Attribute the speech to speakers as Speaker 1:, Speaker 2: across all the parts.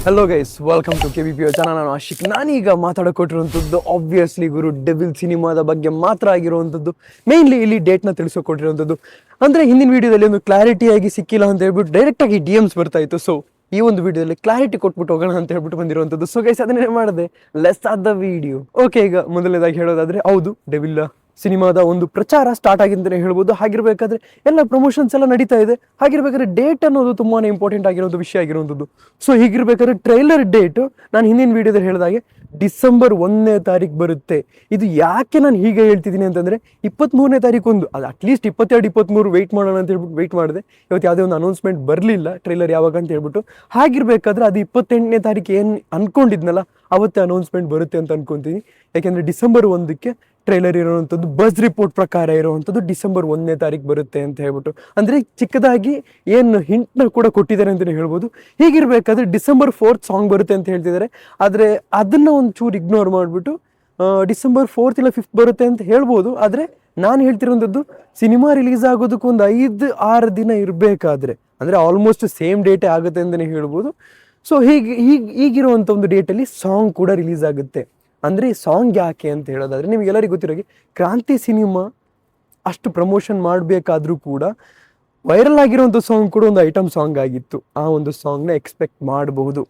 Speaker 1: Hello guys, welcome to KBPO channel. ನಾನು ಆಶಿಕ್. ನಾನೀಗ ಮಾತಾಡಕೊಟ್ಟಿರುವಂಥದ್ದು obviously ಗುರು devil ಸಿನಿಮಾದ ಬಗ್ಗೆ ಮಾತ್ರ ಆಗಿರುವಂಥದ್ದು. ಮೇನ್ಲಿ ಇಲ್ಲಿ ಡೇಟ್ನ ತಿಳಿಸೋಕೊಟ್ಟಿರುವಂಥದ್ದು. ಅಂದರೆ ಹಿಂದಿನ ವಿಡಿಯೋದಲ್ಲಿ ಒಂದು ಕ್ಲಾರಿಟಿಯಾಗಿ ಸಿಕ್ಕಿಲ್ಲ ಅಂತ ಹೇಳ್ಬಿಟ್ಟು ಡೈರೆಕ್ಟಾಗಿ DMs ಬರ್ತಾ ಇತ್ತು. ಸೊ ಈ ಒಂದು ವಿಡಿಯೋದಲ್ಲಿ ಕ್ಲಾರಿಟಿ ಕೊಟ್ಬಿಟ್ಟು ಹೋಗೋಣ ಅಂತ ಹೇಳ್ಬಿಟ್ಟು ಬಂದಿರುವಂಥದ್ದು. ಸೊ ಗೈಸ್, ಅದನ್ನೇ ಮಾಡಿದೆ. Let's start the video. Okay, ಈಗ ಮೊದಲನೇದಾಗಿ ಹೇಳೋದಾದ್ರೆ, ಹೌದು, ಡೆವಿಲ್ ಸಿನಿಮಾದ ಒಂದು ಪ್ರಚಾರ ಸ್ಟಾರ್ಟ್ ಆಗಿ ಅಂತಲೇ ಹೇಳ್ಬೋದು. ಹಾಗಿರ್ಬೇಕಾದ್ರೆ ಎಲ್ಲ ಪ್ರಮೋಷನ್ಸ್ ಎಲ್ಲ ನಡೀತಾ ಇದೆ. ಹಾಗಿರ್ಬೇಕಾದ್ರೆ ಡೇಟ್ ಅನ್ನೋದು ತುಂಬಾ ಇಂಪಾರ್ಟೆಂಟ್ ಆಗಿರೋದು ವಿಷಯ ಆಗಿರುವಂಥದ್ದು. ಸೊ ಹೀಗಿರ್ಬೇಕಾದ್ರೆ ಟ್ರೈಲರ್ ಡೇಟು ನಾನು ಹಿಂದಿನ ವಿಡಿಯೋದಲ್ಲಿ ಹೇಳಿದಾಗೆ ಡಿಸೆಂಬರ್ 1ನೇ ತಾರೀಕು ಬರುತ್ತೆ. ಇದು ಯಾಕೆ ನಾನು ಹೀಗೆ ಹೇಳ್ತಿದ್ದೀನಿ ಅಂತಂದರೆ, 23ನೇ ತಾರೀಕು ಅದು ಅಟ್ಲೀಸ್ಟ್ 22, 23 ವೆಯ್ಟ್ ಮಾಡೋಣ ಅಂತ ಹೇಳ್ಬಿಟ್ಟು ವೆಯ್ಟ್ ಮಾಡಿದೆ. ಇವತ್ತು ಯಾವುದೇ ಒಂದು ಅನೌನ್ಸ್ಮೆಂಟ್ ಬರಲಿಲ್ಲ ಟ್ರೈಲರ್ ಯಾವಾಗ ಅಂತ ಹೇಳ್ಬಿಟ್ಟು. ಹಾಗಿರ್ಬೇಕಾದ್ರೆ ಅದು 28ನೇ ತಾರೀಕು ಏನು ಅಂದ್ಕೊಂಡಿದ್ನಲ್ಲ ಅವತ್ತೇ ಅನೌನ್ಸ್ಮೆಂಟ್ ಬರುತ್ತೆ ಅಂತ ಅನ್ಕೊತೀನಿ. ಯಾಕೆಂದರೆ ಡಿಸೆಂಬರ್ 1ಕ್ಕೆ ಟ್ರೈಲರ್ ಇರುವಂಥದ್ದು ಬಸ್ ರಿಪೋರ್ಟ್ ಪ್ರಕಾರ ಇರುವಂಥದ್ದು ಡಿಸೆಂಬರ್ 1ನೇ ತಾರೀಕು ಬರುತ್ತೆ ಅಂತ ಹೇಳ್ಬಿಟ್ಟು. ಅಂದರೆ ಚಿಕ್ಕದಾಗಿ ಏನು ಹಿಂಟ್ನ ಕೂಡ ಕೊಟ್ಟಿದ್ದಾರೆ ಅಂತಲೇ ಹೇಳ್ಬೋದು. ಹೀಗಿರಬೇಕಾದ್ರೆ ಡಿಸೆಂಬರ್ 4th ಸಾಂಗ್ ಬರುತ್ತೆ ಅಂತ ಹೇಳ್ತಿದ್ದಾರೆ. ಆದರೆ ಅದನ್ನು ಒಂಚೂರು ಇಗ್ನೋರ್ ಮಾಡಿಬಿಟ್ಟು ಡಿಸೆಂಬರ್ 4th ಇಲ್ಲ 5th ಬರುತ್ತೆ ಅಂತ ಹೇಳ್ಬೋದು. ಆದರೆ ನಾನು ಹೇಳ್ತಿರೋಂಥದ್ದು ಸಿನಿಮಾ ರಿಲೀಸ್ ಆಗೋದಕ್ಕೆ ಒಂದು 5-6 ದಿನ ಇರಬೇಕಾದ್ರೆ, ಅಂದರೆ ಆಲ್ಮೋಸ್ಟ್ ಸೇಮ್ ಡೇಟೇ ಆಗುತ್ತೆ ಅಂತಲೇ ಹೇಳ್ಬೋದು. ಸೊ ಹೀಗಿರುವಂಥ ಒಂದು ಡೇಟಲ್ಲಿ ಸಾಂಗ್ ಕೂಡ ರಿಲೀಸ್ ಆಗುತ್ತೆ. ಅಂದರೆ ಈ ಸಾಂಗ್ ಯಾಕೆ ಅಂತ ಹೇಳೋದಾದರೆ, ನಿಮಗೆಲ್ಲರಿಗೂ ಗೊತ್ತಿರೋಗೆ ಕ್ರಾಂತಿ ಸಿನಿಮಾ ಅಷ್ಟು ಪ್ರಮೋಷನ್ ಮಾಡಬೇಕಾದ್ರೂ ಕೂಡ ವೈರಲ್ ಆಗಿರುವಂಥ ಸಾಂಗ್ ಕೂಡ ಒಂದು ಐಟಮ್ ಸಾಂಗ್ ಆಗಿತ್ತು. ಆ ಒಂದು ಸಾಂಗ್ನ ಎಕ್ಸ್ಪೆಕ್ಟ್ ಮಾಡಬಹುದು.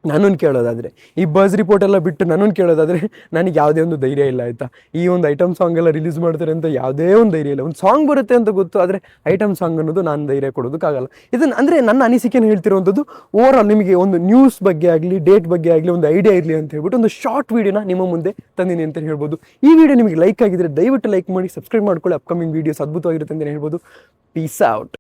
Speaker 1: ನನ್ನನ್ನು ಕೇಳೋದಾದರೆ, ಈ ಬಸ್ ರಿಪೋರ್ಟ್ ಎಲ್ಲ ಬಿಟ್ಟು ನನ್ನನ್ನು ಕೇಳೋದಾದರೆ, ನನಗೆ ಯಾವುದೇ ಒಂದು ಧೈರ್ಯ ಇಲ್ಲ, ಆಯಿತಾ. ಈ ಒಂದು ಐಟಮ್ ಸಾಂಗ್ ಎಲ್ಲ ರಿಲೀಸ್ ಮಾಡ್ತಾರೆ ಅಂತ ಯಾವುದೇ ಒಂದು ಧೈರ್ಯ ಇಲ್ಲ. ಒಂದು ಸಾಂಗ್ ಬರುತ್ತೆ ಅಂತ ಗೊತ್ತು, ಆದರೆ ಐಟಮ್ ಸಾಂಗ್ ಅನ್ನೋದು ನಾನು ಧೈರ್ಯ ಕೊಡೋದಕ್ಕಾಗಲ್ಲ. ಇದನ್ನು ಅಂದರೆ ನನ್ನ ಅನಿಸಿಕೆಯನ್ನು ಹೇಳ್ತಿರುವಂಥದ್ದು. ಓವರ್ ಆಲ್ ನಿಮಗೆ ಒಂದು ನ್ಯೂಸ್ ಬಗ್ಗೆ ಆಗಲಿ, ಡೇಟ್ ಬಗ್ಗೆ ಆಗಲಿ ಒಂದು ಐಡಿಯಾ ಇರಲಿ ಅಂತ ಹೇಳ್ಬಿಟ್ಟು ಒಂದು ಶಾರ್ಟ್ ವೀಡಿಯೋನ ನಿಮ್ಮ ಮುಂದೆ ತಂದಿನಿ ಅಂತ ಹೇಳ್ಬೋದು. ಈ ವಿಡಿಯೋ ನಿಮಗೆ ಲೈಕ್ ಆಗಿದ್ರೆ ದಯವಿಟ್ಟು ಲೈಕ್ ಮಾಡಿ, ಸಬ್ಸ್ಕ್ರೈಬ್ ಮಾಡ್ಕೊಳ್ಳಿ. ಅಪ್ಕಮಿಂಗ್ ವೀಡಿಯೋಸ್ ಅದ್ಭುತವಾಗಿರುತ್ತೆ ಅಂತಲೇ ಹೇಳ್ಬೋದು. Piece out.